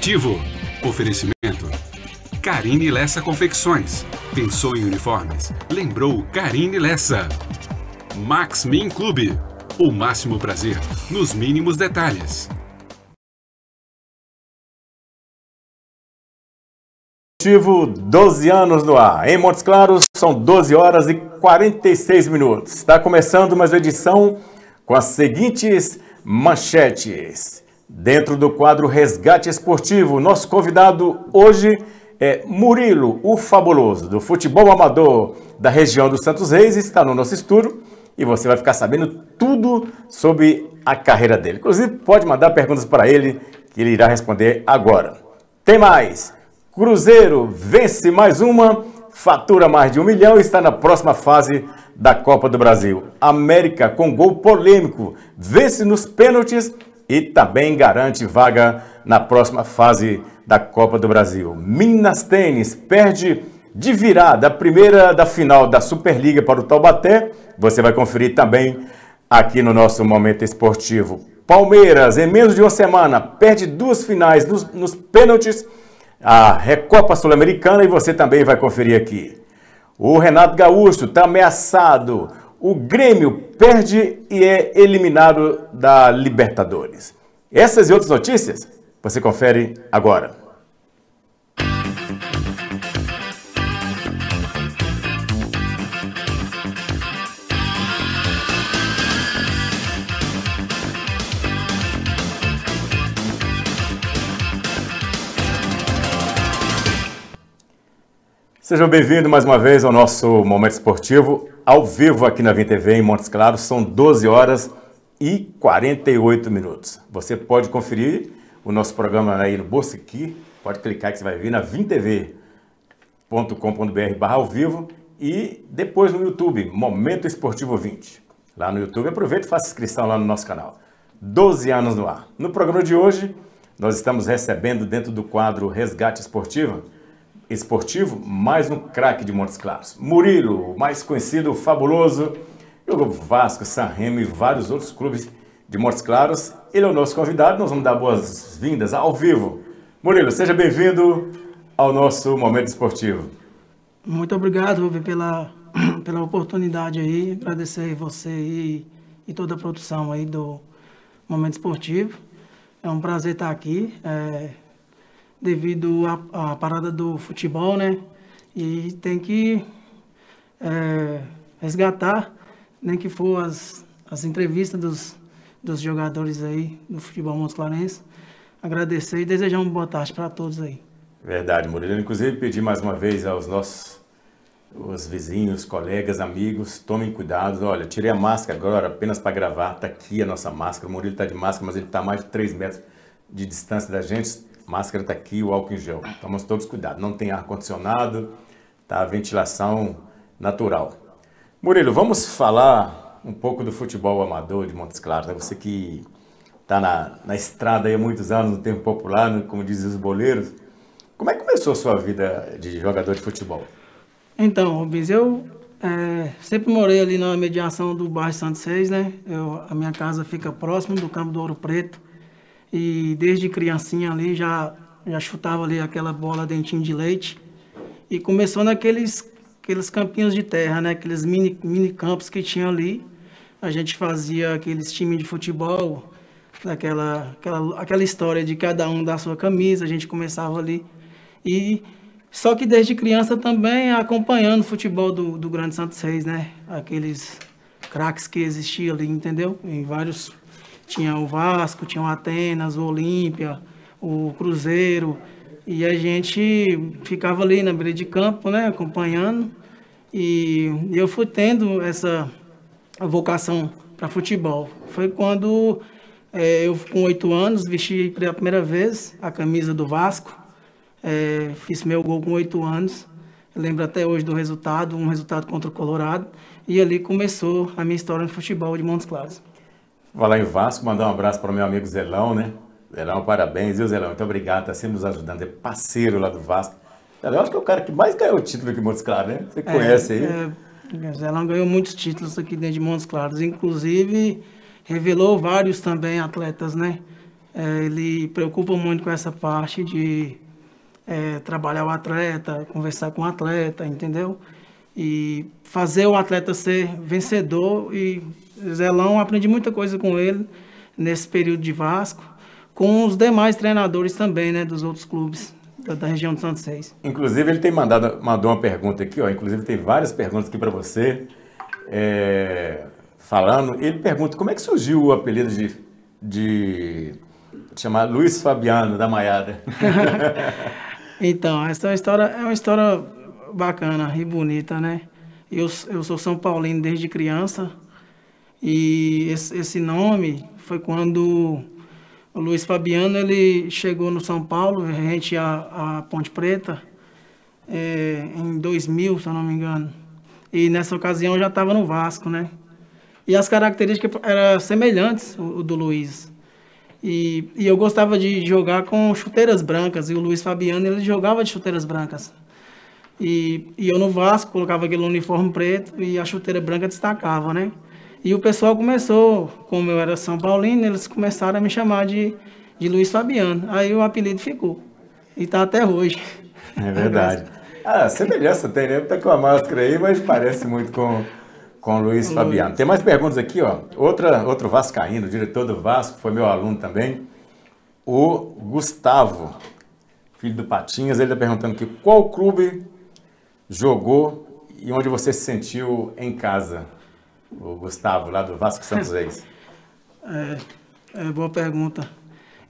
Ativo. Oferecimento. Carine Lessa Confecções. Pensou em uniformes? Lembrou Carine Lessa. Max Min Clube. O máximo prazer nos mínimos detalhes. 12 anos no ar. Em Montes Claros, são 12 horas e 46 minutos. Está começando mais uma edição com as seguintes manchetes. Dentro do quadro Resgate Esportivo, nosso convidado hoje é Murilo, o fabuloso, do futebol amador da região dos Santos Reis, está no nosso estúdio e você vai ficar sabendo tudo sobre a carreira dele. Inclusive, pode mandar perguntas para ele, que ele irá responder agora. Tem mais. Cruzeiro vence mais uma, fatura mais de 1 milhão e está na próxima fase da Copa do Brasil. América, com gol polêmico, vence nos pênaltis e também garante vaga na próxima fase da Copa do Brasil. Minas Tênis perde de virada a primeira da final da Superliga para o Taubaté. Você vai conferir também aqui no nosso Momento Esportivo. Palmeiras, em menos de uma semana, perde 2 finais nos pênaltis, a Recopa Sul-Americana, e você também vai conferir aqui. O Renato Gaúcho está ameaçado. O Grêmio perde e é eliminado da Libertadores. Essas e outras notícias você confere agora. Sejam bem-vindos mais uma vez ao nosso Momento Esportivo, ao vivo aqui na Vim TV em Montes Claros. São 12 horas e 48 minutos. Você pode conferir o nosso programa aí no bolso aqui, pode clicar que você vai vir na vimtv.com.br/ao vivo e depois no YouTube, Momento Esportivo 20. Lá no YouTube, aproveita e faça inscrição lá no nosso canal. 12 anos no ar. No programa de hoje, nós estamos recebendo dentro do quadro Resgate Esportivo, mais um craque de Montes Claros. Murilo, o mais conhecido, fabuloso, jogou Vasco, San Remo e vários outros clubes de Montes Claros. Ele é o nosso convidado, nós vamos dar boas-vindas ao vivo. Murilo, seja bem-vindo ao nosso Momento Esportivo. Muito obrigado, Rubem, pela oportunidade aí, agradecer você e toda a produção aí do Momento Esportivo. É um prazer estar aqui. Devido à parada do futebol, né? E tem que resgatar, nem que for as entrevistas dos jogadores aí do futebol montes-clarense. Agradecer e desejar uma boa tarde para todos aí. Verdade, Murilo. Inclusive, pedir mais uma vez aos os vizinhos, colegas, amigos, tomem cuidado. Olha, tirei a máscara agora apenas para gravar. Está aqui a nossa máscara. O Murilo está de máscara, mas ele está a mais de 3 metros de distância da gente. Máscara está aqui, o álcool em gel. Tomamos todos cuidado. Não tem ar-condicionado, tá a ventilação natural. Murilo, vamos falar um pouco do futebol amador de Montes Claros. Você que está na estrada aí há muitos anos, no tempo popular, né, como dizem os boleiros. Como é que começou a sua vida de jogador de futebol? Então, Rubens, eu sempre morei ali na mediação do bairro Santos Reis, né? A minha casa fica próximo do Campo do Ouro Preto. E desde criancinha ali já chutava ali aquela bola dentinho de leite. E começou naqueles campinhos de terra, né? Aqueles mini campos que tinha ali. A gente fazia aqueles times de futebol, aquela história de cada um dar sua camisa, a gente começava ali. E só que desde criança também acompanhando o futebol do Grande Santos Reis, né? Aqueles craques que existiam ali, entendeu? Em vários... Tinha o Vasco, tinha o Atenas, o Olímpia, o Cruzeiro. E a gente ficava ali na beira de campo, né, acompanhando. E eu fui tendo essa vocação para futebol. Foi quando eu, com 8 anos, vesti pela primeira vez a camisa do Vasco. Fiz meu gol com 8 anos. Eu lembro até hoje do resultado, um resultado contra o Colorado. E ali começou a minha história no futebol de Montes Claros. Vou lá em Vasco, mandar um abraço para o meu amigo Zelão, né? Zelão, parabéns, viu, Zelão? Muito obrigado, está sempre nos ajudando, é parceiro lá do Vasco. Eu acho que é o cara que mais ganhou título aqui em Montes Claros, né? Você conhece aí? Zelão ganhou muitos títulos aqui dentro de Montes Claros, inclusive revelou vários também atletas, né? Ele preocupa muito com essa parte de trabalhar o atleta, conversar com o atleta, entendeu? E fazer o atleta ser vencedor. E Zelão, aprendi muita coisa com ele nesse período de Vasco, com os demais treinadores também, né, dos outros clubes da região de Santo Seis. Inclusive, ele tem mandou uma pergunta aqui, ó. Inclusive, tem várias perguntas aqui para você, falando. Ele pergunta como é que surgiu o apelido de chamar Luiz Fabiano da Maiada. Então, essa é uma história bacana e bonita, né? Eu sou São Paulino desde criança e esse nome foi quando o Luiz Fabiano ele chegou no São Paulo, rente a Ponte Preta, em 2000, se eu não me engano. E nessa ocasião eu já estava no Vasco, né? E as características eram semelhantes o do Luiz. E eu gostava de jogar com chuteiras brancas, e o Luiz Fabiano ele jogava de chuteiras brancas. E eu no Vasco colocava aquele uniforme preto e a chuteira branca destacava, né? E o pessoal começou, como eu era São Paulino, eles começaram a me chamar de Luiz Fabiano. Aí o apelido ficou. E tá até hoje. É verdade. Semelhança tem, né? Tá com a máscara aí, mas parece muito com o Luiz Fabiano. Tem mais perguntas aqui, ó. Outro vascaíno, diretor do Vasco, foi meu aluno também. O Gustavo, filho do Patinhas, ele está perguntando aqui, qual clube jogou e onde você se sentiu em casa? O Gustavo, lá do Vasco Santos Reis. Boa pergunta.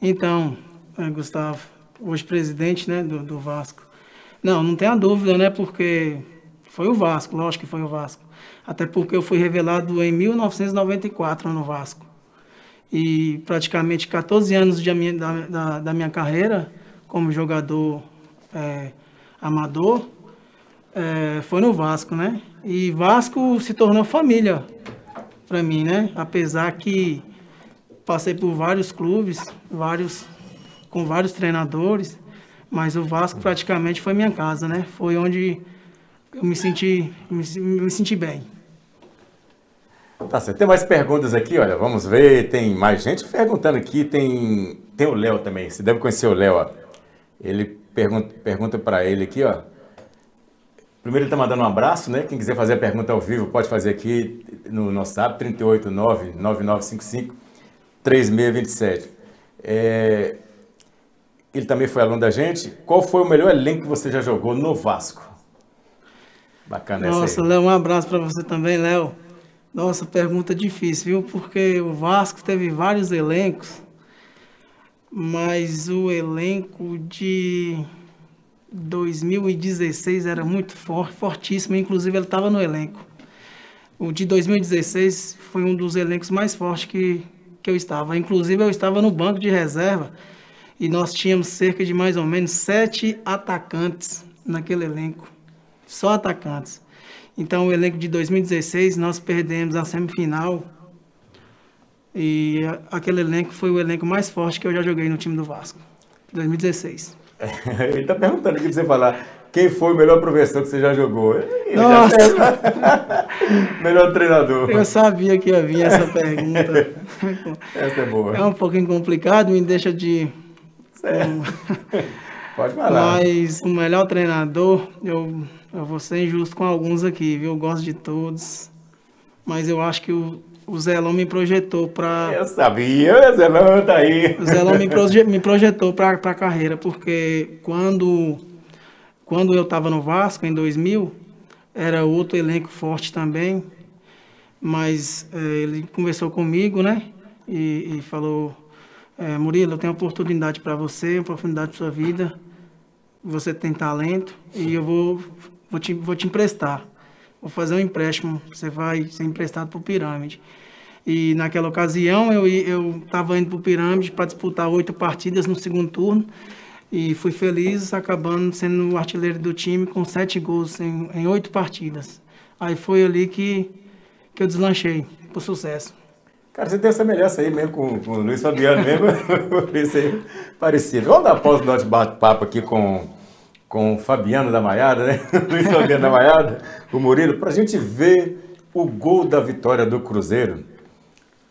Então, Gustavo, hoje presidente, né, do Vasco. Não tenha dúvida, né, porque foi o Vasco, lógico que foi o Vasco. Até porque eu fui revelado em 1994 no Vasco. E praticamente 14 anos da minha carreira como jogador amador foi no Vasco, né? E Vasco se tornou família para mim, né? Apesar que passei por vários clubes, com vários treinadores, mas o Vasco praticamente foi minha casa, né? Foi onde eu me senti bem. Tá certo. Tem mais perguntas aqui, olha, vamos ver, tem mais gente perguntando aqui, tem o Léo também, você deve conhecer o Léo, ó. Ele pergunta para ele aqui, ó. Primeiro ele está mandando um abraço, né? Quem quiser fazer a pergunta ao vivo pode fazer aqui no nosso WhatsApp, 389-9955-3627. Ele também foi aluno da gente. Qual foi o melhor elenco que você já jogou no Vasco? Bacana essa aí. Nossa, Léo, um abraço para você também, Léo. Nossa, pergunta difícil, viu? Porque o Vasco teve vários elencos, mas o elenco de 2016 era muito fortíssimo, inclusive ele estava no elenco. O de 2016 foi um dos elencos mais fortes que eu estava. Inclusive eu estava no banco de reserva e nós tínhamos cerca de mais ou menos 7 atacantes naquele elenco. Só atacantes. Então, o elenco de 2016, nós perdemos a semifinal. E aquele elenco foi o elenco mais forte que eu já joguei no time do Vasco. 2016. Ele está perguntando aqui para você falar quem foi o melhor professor que você já jogou. Nossa! Melhor treinador. Eu sabia que ia vir essa pergunta. Essa é boa. É um pouquinho complicado, me deixa de... Pode falar. Mas o melhor treinador, eu vou ser injusto com alguns aqui, viu? Eu gosto de todos. Mas eu acho que o Zelão me projetou para... Eu sabia, o Zelão tá aí. O Zelão me projetou para a carreira, porque quando eu estava no Vasco, em 2000, era outro elenco forte também. Mas ele conversou comigo, né? E falou... Murilo, eu tenho uma oportunidade para você, uma oportunidade para sua vida. Você tem talento e eu vou te emprestar. Vou fazer um empréstimo. Você vai ser emprestado para o Pirâmide. E naquela ocasião eu estava indo para o Pirâmide para disputar 8 partidas no segundo turno. E fui feliz, acabando sendo o artilheiro do time com 7 gols em 8 partidas. Aí foi ali que eu deslanchei pro sucesso. Cara, você tem essa semelhança aí mesmo com o Luiz Fabiano mesmo. Isso aí, parecido. Vamos dar pausa do nosso bate-papo aqui com o Fabiano da Maiada, né? Luiz Fabiano da Maiada, o Murilo, para a gente ver o gol da vitória do Cruzeiro.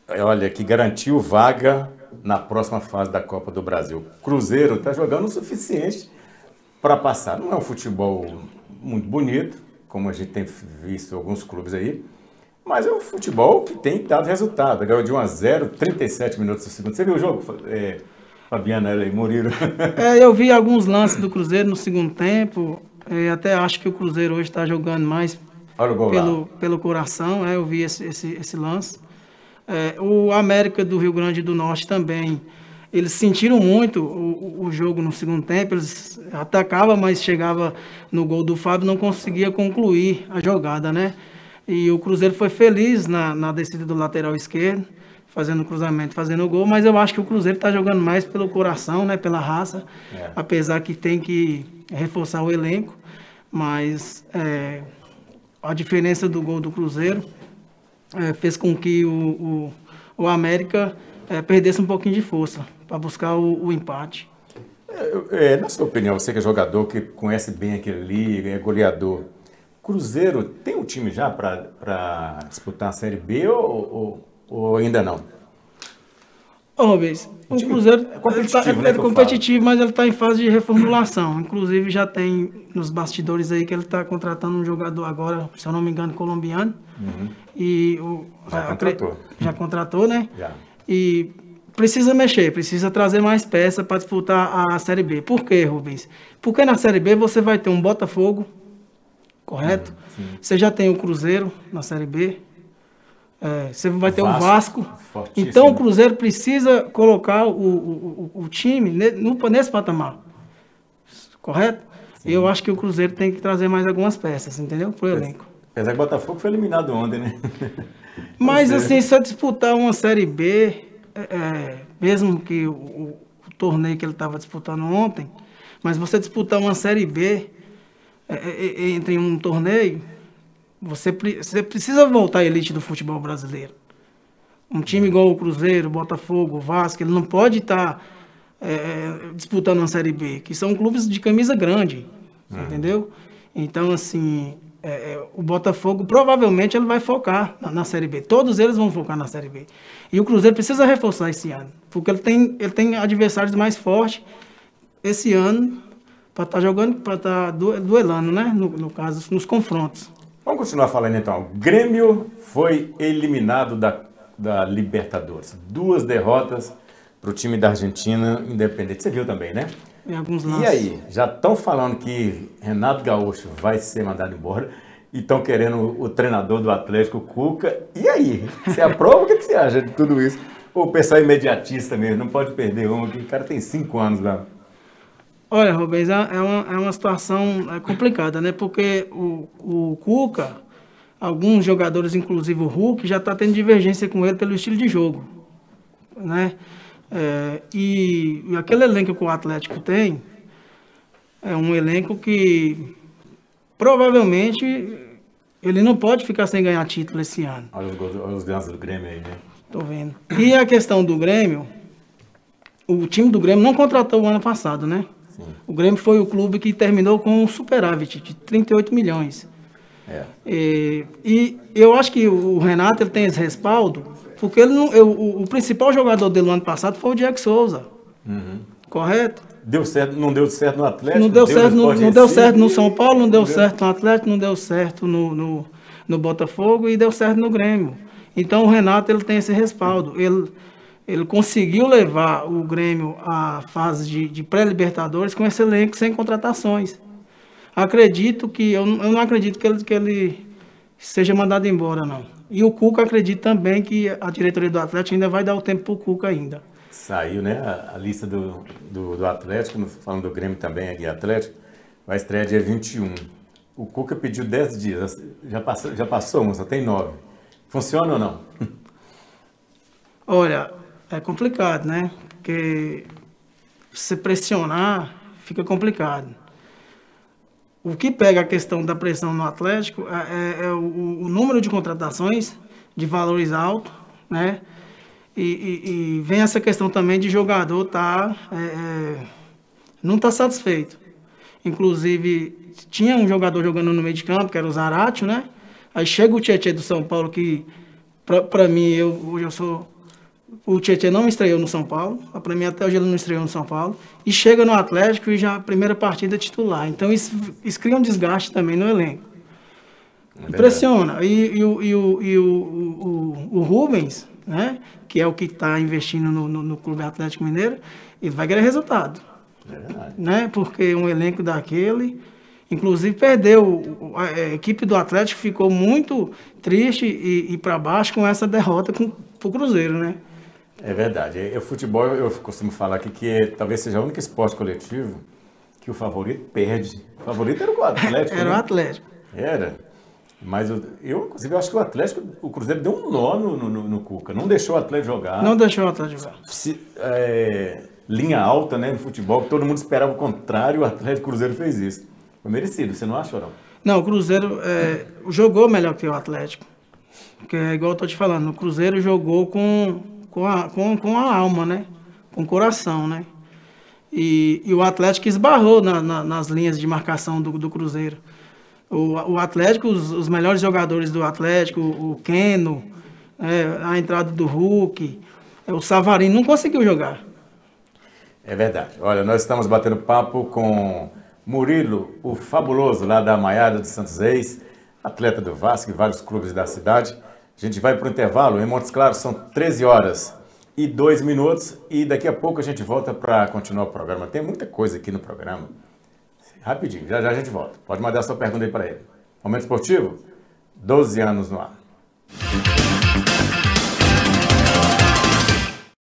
Olha, que garantiu vaga na próxima fase da Copa do Brasil. Cruzeiro está jogando o suficiente para passar. Não é um futebol muito bonito, como a gente tem visto em alguns clubes aí, mas é um futebol que tem dado resultado. Ganhou de 1-0, 37 minutos do segundo. Você viu o jogo, Fabiana e Murilo? Eu vi alguns lances do Cruzeiro no segundo tempo. Até acho que o Cruzeiro hoje está jogando mais pelo coração. Eu vi esse lance. O América do Rio Grande do Norte também. Eles sentiram muito o jogo no segundo tempo. Eles atacavam, mas chegava no gol do Fábio, não conseguia concluir a jogada, né? E o Cruzeiro foi feliz na descida do lateral esquerdo, fazendo o cruzamento, fazendo o gol, mas eu acho que o Cruzeiro está jogando mais pelo coração, né, pela raça, apesar que tem que reforçar o elenco, mas a diferença do gol do Cruzeiro fez com que o América perdesse um pouquinho de força para buscar o empate. Na sua opinião, você que é jogador, que conhece bem aquele ali, é goleador, Cruzeiro tem um time já para disputar a Série B ou ainda não? Rubens, o Cruzeiro é competitivo, mas ele está em fase de reformulação. Inclusive já tem nos bastidores aí que ele está contratando um jogador agora, se eu não me engano, colombiano. E já contratou, né? Já. E precisa mexer, precisa trazer mais peças para disputar a Série B. Por quê, Rubens? Porque na Série B você vai ter um Botafogo, correto? Você já tem o Cruzeiro na Série B. Você vai ter o Vasco. Então o Cruzeiro precisa colocar o time nesse patamar. Correto? Sim. Eu acho que o Cruzeiro tem que trazer mais algumas peças, entendeu? Pro elenco. Apesar que o Botafogo foi eliminado ontem, né? Mas assim, se eu disputar uma Série B, mesmo que o torneio que ele estava disputando ontem, mas você disputar uma Série B entre um torneio, você precisa voltar à elite do futebol brasileiro. Um time igual o Cruzeiro, o Botafogo, o Vasco, ele não pode estar disputando uma Série B, que são clubes de camisa grande, entendeu? Então, assim, o Botafogo provavelmente ele vai focar na Série B. Todos eles vão focar na Série B. E o Cruzeiro precisa reforçar esse ano, porque ele tem adversários mais fortes esse ano para estar jogando, para estar duelando, né? No caso, nos confrontos. Vamos continuar falando então. O Grêmio foi eliminado da Libertadores. 2 derrotas para o time da Argentina, Independente. Você viu também, né? Em alguns lances. E aí, já estão falando que Renato Gaúcho vai ser mandado embora e estão querendo o treinador do Atlético, Cuca. E aí? Você aprova? O que você acha de tudo isso? O pessoal é imediatista mesmo, não pode perder uma, que o cara tem 5 anos lá. Olha, Rubens, é uma situação complicada, né? Porque o Cuca, alguns jogadores, inclusive o Hulk, já está tendo divergência com ele pelo estilo de jogo, né? E aquele elenco que o Atlético tem é um elenco que provavelmente ele não pode ficar sem ganhar título esse ano. Olha os ganhos do Grêmio aí, né? Tô vendo. E a questão do Grêmio, o time do Grêmio não contratou o ano passado, né? Sim. O Grêmio foi o clube que terminou com um superávit de 38 milhões. E eu acho que o Renato ele tem esse respaldo, porque ele não, o principal jogador dele no ano passado foi o Diego Souza. Correto? Deu certo, não deu certo no Atlético? Não deu certo no São Paulo, não deu certo no Atlético, não deu certo no Botafogo e deu certo no Grêmio. Então o Renato ele tem esse respaldo. Ele conseguiu levar o Grêmio à fase de pré-libertadores com esse elenco sem contratações. Eu não acredito que ele seja mandado embora, não. E o Cuca acredita também que a diretoria do Atlético ainda vai dar o tempo para o Cuca ainda. Saiu, né, a lista do Atlético, falando do Grêmio também aqui, Atlético, vai estrear dia 21. O Cuca pediu 10 dias, já passou, só tem 9. Funciona ou não? Olha, é complicado, né? Porque se pressionar, fica complicado. O que pega a questão da pressão no Atlético é o número de contratações de valores altos, né? E vem essa questão também de jogador não tá satisfeito. Inclusive, tinha um jogador jogando no meio de campo, que era o Zaratio, né? Aí chega o Tietê do São Paulo, que para mim, hoje eu sou O Tietê não estreou no São Paulo, para mim até hoje ele não estreou no São Paulo, e chega no Atlético e já a primeira partida titular. Então isso cria um desgaste também no elenco. Impressiona. E o Rubens, né, que é o que está investindo no Clube Atlético Mineiro, ele vai querer resultado. Né, porque um elenco daquele, inclusive perdeu, a equipe do Atlético ficou muito triste e para baixo com essa derrota para o Cruzeiro, né? É verdade. O futebol, eu costumo falar aqui que talvez seja o único esporte coletivo que o favorito perde. O favorito era o Atlético. Era né? o Atlético. Era. Mas inclusive, eu acho que o Cruzeiro deu um nó no Cuca. Não deixou o Atlético jogar. Não deixou o Atlético jogar. Linha alta, né, no futebol, que todo mundo esperava o contrário, o Atlético Cruzeiro fez isso. Foi merecido, você não acha, Orão? Não, o Cruzeiro jogou melhor que o Atlético. Porque é igual eu tô te falando, o Cruzeiro jogou com a alma, né? Com o coração, né? E o Atlético esbarrou nas linhas de marcação do Cruzeiro. O Atlético, os melhores jogadores do Atlético, o Keno, a entrada do Hulk, o Savarino não conseguiu jogar. É verdade. Olha, nós estamos batendo papo com Murilo, o fabuloso lá da Maiada de Santos Reis, atleta do Vasco e vários clubes da cidade. A gente vai para o intervalo. Em Montes Claros são 13h02 e daqui a pouco a gente volta para continuar o programa. Tem muita coisa aqui no programa. Rapidinho, já a gente volta. Pode mandar a sua pergunta aí para ele. Momento Esportivo, 12 anos no ar.